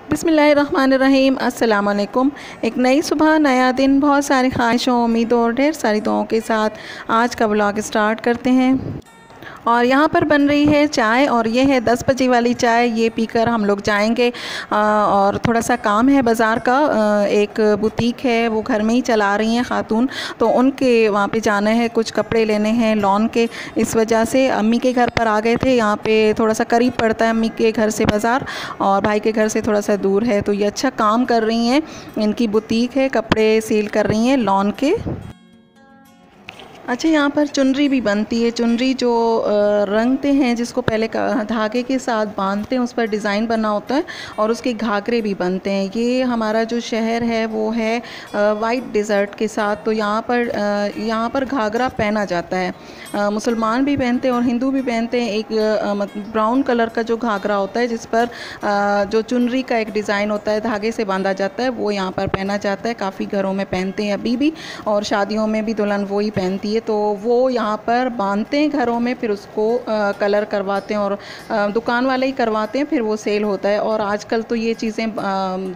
बिस्मिल्लाहिर्रहमानिर्रहीम। अस्सलाम वालेकुम। एक नई सुबह, नया दिन, बहुत सारी ख्वाहिशों, उम्मीदों और ढेर सारी दुआओं के साथ आज का व्लॉग स्टार्ट करते हैं। और यहाँ पर बन रही है चाय, और ये है 10 बजे वाली चाय। ये पीकर हम लोग जाएंगे। और थोड़ा सा काम है बाज़ार का। एक बुटीक है, वो घर में ही चला रही हैं ख़ातून, तो उनके वहाँ पे जाना है, कुछ कपड़े लेने हैं लॉन के। इस वजह से अम्मी के घर पर आ गए थे। यहाँ पे थोड़ा सा करीब पड़ता है अम्मी के घर से बाज़ार, और भाई के घर से थोड़ा सा दूर है। तो ये अच्छा काम कर रही हैं, इनकी बुटीक है, कपड़े सेल कर रही हैं लॉन के। अच्छा, यहाँ पर चुनरी भी बनती है। चुनरी जो रंगते हैं, जिसको पहले धागे के साथ बांधते हैं, उस पर डिज़ाइन बना होता है, और उसके घाघरे भी बनते हैं। ये हमारा जो शहर है वो है वाइट डिज़र्ट के साथ। तो यहाँ पर घाघरा पहना जाता है। मुसलमान भी पहनते हैं और हिंदू भी पहनते हैं। एक ब्राउन कलर का जो घाघरा होता है, जिस पर जो चुनरी का एक डिज़ाइन होता है, धागे से बांधा जाता है, वो यहाँ पर पहना जाता है। काफ़ी घरों में पहनते हैं अभी भी, और शादियों में भी दुल्हन वो ही पहनती है। तो वो यहाँ पर बांधते हैं घरों में, फिर उसको कलर करवाते हैं, और दुकान वाले ही करवाते हैं, फिर वो सेल होता है। और आजकल तो ये चीज़ें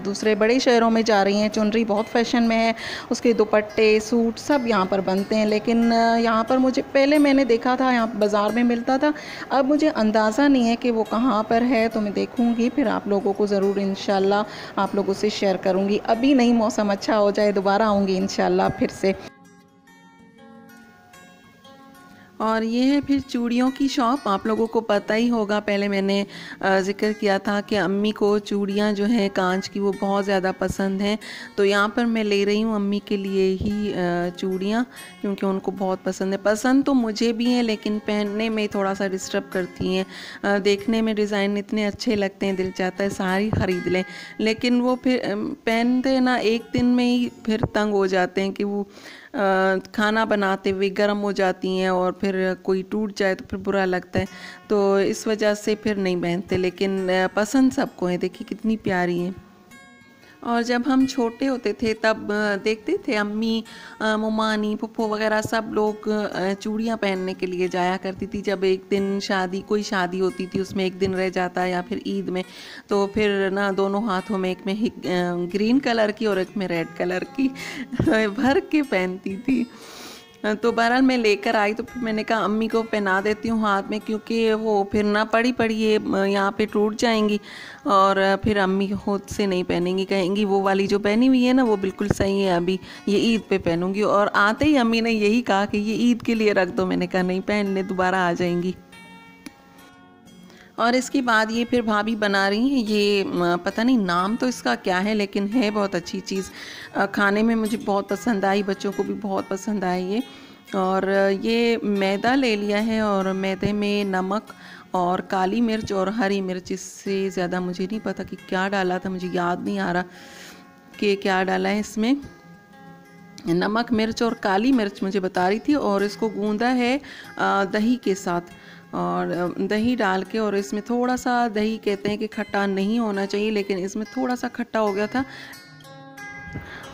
दूसरे बड़े शहरों में जा रही हैं। चुनरी बहुत फैशन में है, उसके दुपट्टे, सूट सब यहाँ पर बनते हैं। लेकिन यहाँ पर मुझे पहले मैंने देखा था, यहाँ बाज़ार में मिलता था। अब मुझे अंदाज़ा नहीं है कि वो कहाँ पर है, तो मैं देखूँगी, फिर आप लोगों को ज़रूर इंशाल्लाह आप लोगों से शेयर करूँगी। अभी नहीं, मौसम अच्छा हो जाए, दोबारा आऊँगी इंशाल्लाह फिर से। और ये है फिर चूड़ियों की शॉप। आप लोगों को पता ही होगा, पहले मैंने ज़िक्र किया था कि अम्मी को चूड़ियाँ जो हैं कांच की वो बहुत ज़्यादा पसंद हैं। तो यहाँ पर मैं ले रही हूँ अम्मी के लिए ही चूड़ियाँ, क्योंकि उनको बहुत पसंद है। पसंद तो मुझे भी है, लेकिन पहनने में थोड़ा सा डिस्टर्ब करती हैं। देखने में डिज़ाइन इतने अच्छे लगते हैं, दिल चाहता है सारी ख़रीद लें, लेकिन वो फिर पहनते ना एक दिन में ही फिर तंग हो जाते हैं कि वो खाना बनाते हुए गर्म हो जाती हैं, और फिर कोई टूट जाए तो फिर बुरा लगता है। तो इस वजह से फिर नहीं पहनते, लेकिन पसंद सबको है। देखिए कितनी प्यारी है। और जब हम छोटे होते थे तब देखते थे अम्मी, ममानी, फुप्पो वगैरह सब लोग चूड़ियाँ पहनने के लिए जाया करती थी। जब एक दिन कोई शादी होती थी, उसमें एक दिन रह जाता, या फिर ईद में, तो फिर ना दोनों हाथों में, एक में ग्रीन कलर की और एक में रेड कलर की भर के पहनती थी। तो बहरहाल मैं लेकर आई, तो फिर मैंने कहा अम्मी को पहना देती हूँ हाथ में, क्योंकि वो फिर ना पड़ी यहाँ पे टूट जाएंगी, और फिर अम्मी खुद से नहीं पहनेंगी, कहेंगी वो वाली जो पहनी हुई है ना वो बिल्कुल सही है, अभी ये ईद पे पहनूंगी। और आते ही अम्मी ने यही कहा कि ये ईद के लिए रख दो। मैंने कहा नहीं, पहन ले, दोबारा आ जाएंगी। और इसके बाद ये फिर भाभी बना रही हैं, ये पता नहीं नाम तो इसका क्या है, लेकिन है बहुत अच्छी चीज़। खाने में मुझे बहुत पसंद आई, बच्चों को भी बहुत पसंद आई ये। और ये मैदा ले लिया है, और मैदे में नमक और काली मिर्च और हरी मिर्च, इससे ज़्यादा मुझे नहीं पता कि क्या डाला था, मुझे याद नहीं आ रहा कि क्या डाला है इसमें। नमक, मिर्च और काली मिर्च मुझे बता रही थी। और इसको गूंदा है दही के साथ, और दही डाल के, और इसमें थोड़ा सा दही, कहते हैं कि खट्टा नहीं होना चाहिए, लेकिन इसमें थोड़ा सा खट्टा हो गया था।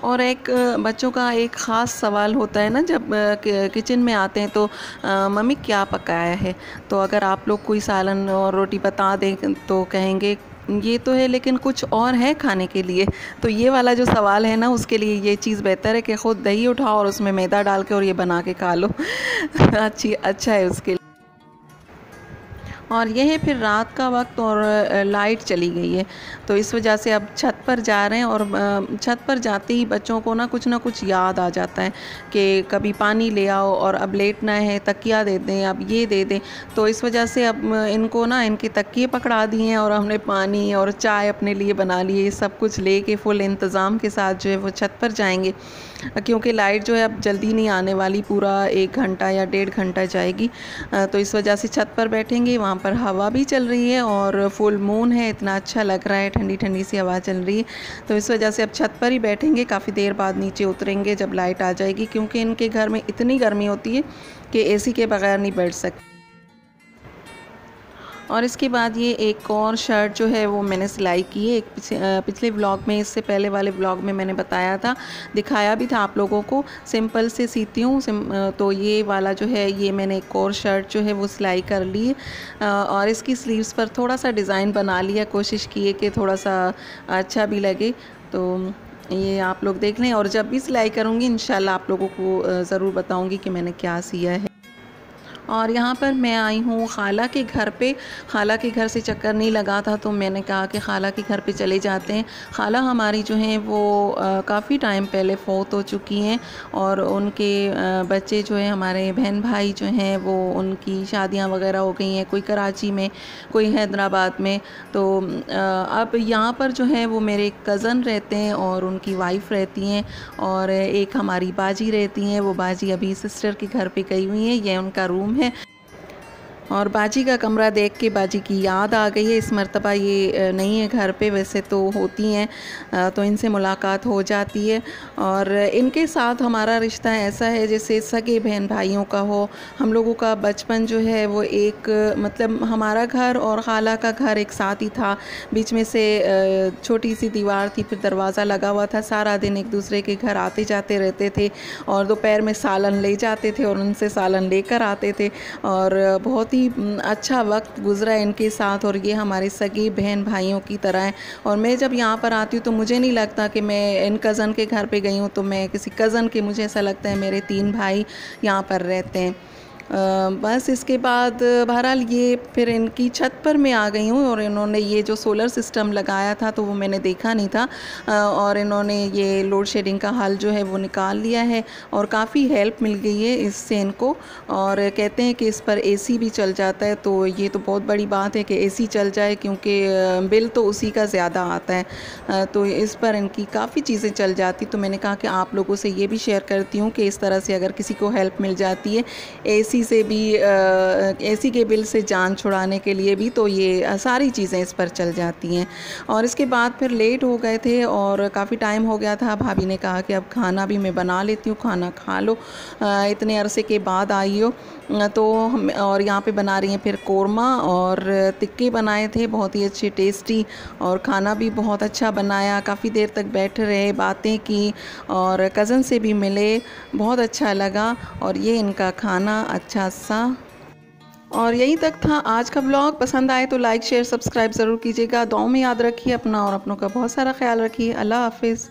और एक बच्चों का एक ख़ास सवाल होता है ना, जब किचन में आते हैं तो मम्मी क्या पकाया है। तो अगर आप लोग कोई सालन और रोटी बता दें तो कहेंगे ये तो है, लेकिन कुछ और है खाने के लिए। तो ये वाला जो सवाल है ना, उसके लिए ये चीज़ बेहतर है कि ख़ुद दही उठाओ और उसमें मैदा डाल के और ये बना के खा लो। अच्छा है उसके लिए। और यह है फिर रात का वक्त, और लाइट चली गई है, तो इस वजह से अब छत पर जा रहे हैं। और छत पर जाते ही बच्चों को ना कुछ याद आ जाता है कि कभी पानी ले आओ, और अब लेटना है, तकिया दे दें, अब ये दे दें। तो इस वजह से अब इनको ना इनके तकिए पकड़ा दिए हैं, और हमने पानी और चाय अपने लिए बना लिए। सब कुछ ले के फुल इंतज़ाम के साथ जो है वो छत पर जाएंगे, क्योंकि लाइट जो है अब जल्दी नहीं आने वाली, पूरा 1 घंटा या 1.5 घंटा जाएगी। तो इस वजह से छत पर बैठेंगे। वहाँ पर हवा भी चल रही है, और फुल मून है, इतना अच्छा लग रहा है, ठंडी ठंडी सी हवा चल रही है। तो इस वजह से अब छत पर ही बैठेंगे। काफ़ी देर बाद नीचे उतरेंगे जब लाइट आ जाएगी, क्योंकि इनके घर में इतनी गर्मी होती है कि एसी के बगैर नहीं बैठ सकते। और इसके बाद ये एक और शर्ट जो है वो मैंने सिलाई की है। एक पिछले व्लॉग में, इससे पहले वाले व्लॉग में मैंने बताया था, दिखाया भी था आप लोगों को, सिंपल से सीती हूँ। तो ये वाला जो है, ये मैंने एक और शर्ट जो है वो सिलाई कर ली है और इसकी स्लीव्स पर थोड़ा सा डिज़ाइन बना लिया, कोशिश की है कि थोड़ा सा अच्छा भी लगे। तो ये आप लोग देख लें, और जब भी सिलाई करूँगी इंशाल्लाह आप लोगों को ज़रूर बताऊँगी कि मैंने क्या सिया है। और यहाँ पर मैं आई हूँ खाला के घर पे। खाला के घर से चक्कर नहीं लगा था, तो मैंने कहा कि खाला के घर पे चले जाते हैं। खाला हमारी जो हैं वो काफ़ी टाइम पहले फ़ौत हो चुकी हैं, और उनके बच्चे जो हैं, हमारे बहन भाई जो हैं, वो उनकी शादियाँ वगैरह हो गई हैं, कोई कराची में, कोई हैदराबाद में। तो अब यहाँ पर जो है वो मेरे कज़न रहते हैं और उनकी वाइफ़ रहती हैं, और एक हमारी बाजी रहती हैं। वो बाजी अभी सिस्टर के घर पे गई हुई हैं, ये उनका रूम है। और बाजी का कमरा देख के बाजी की याद आ गई है। इस मर्तबा ये नहीं है घर पे, वैसे तो होती हैं, तो इनसे मुलाकात हो जाती है। और इनके साथ हमारा रिश्ता ऐसा है जैसे सगे बहन भाइयों का हो। हम लोगों का बचपन जो है वो एक, मतलब हमारा घर और खाला का घर एक साथ ही था, बीच में से छोटी सी दीवार थी, फिर दरवाज़ा लगा हुआ था। सारा दिन एक दूसरे के घर आते जाते रहते थे, और दोपहर में सालन ले जाते थे और उनसे सालन लेकर आते थे, और बहुत अच्छा वक्त गुजरा इनके साथ। और ये हमारे सगे बहन भाइयों की तरह हैं। और मैं जब यहाँ पर आती हूँ तो मुझे नहीं लगता कि मैं इन कज़न के घर पे गई हूँ, तो मैं किसी कज़न के, मुझे ऐसा लगता है मेरे 3 भाई यहाँ पर रहते हैं। बस इसके बाद बहरहाल ये फिर इनकी छत पर मैं आ गई हूँ, और इन्होंने ये जो सोलर सिस्टम लगाया था तो वो मैंने देखा नहीं था, और इन्होंने ये लोड शेडिंग का हल जो है वो निकाल लिया है, और काफ़ी हेल्प मिल गई है इससे इनको। और कहते हैं कि इस पर एसी भी चल जाता है, तो ये तो बहुत बड़ी बात है कि एसी चल जाए, क्योंकि बिल तो उसी का ज़्यादा आता है। तो इस पर इनकी काफ़ी चीज़ें चल जाती। तो मैंने कहा कि आप लोगों से ये भी शेयर करती हूँ कि इस तरह से अगर किसी को हेल्प मिल जाती है एसी से भी, एसी के बिल से जान छुड़ाने के लिए भी, तो ये सारी चीज़ें इस पर चल जाती हैं। और इसके बाद फिर लेट हो गए थे और काफ़ी टाइम हो गया था। भाभी ने कहा कि अब खाना भी मैं बना लेती हूँ, खाना खा लो, इतने अरसे के बाद आई हो। तो हम, और यहाँ पे बना रही हैं फिर कोरमा, और टिक्के बनाए थे बहुत ही अच्छे टेस्टी, और खाना भी बहुत अच्छा बनाया। काफ़ी देर तक बैठे रहे, बातें की, और कज़न से भी मिले, बहुत अच्छा लगा। और ये इनका खाना अच्छा सा। और यहीं तक था आज का ब्लॉग। पसंद आए तो लाइक शेयर सब्सक्राइब ज़रूर कीजिएगा। दुआओं में याद रखिए अपना और अपनों का बहुत सारा ख्याल रखिए। अल्लाह हाफिज़।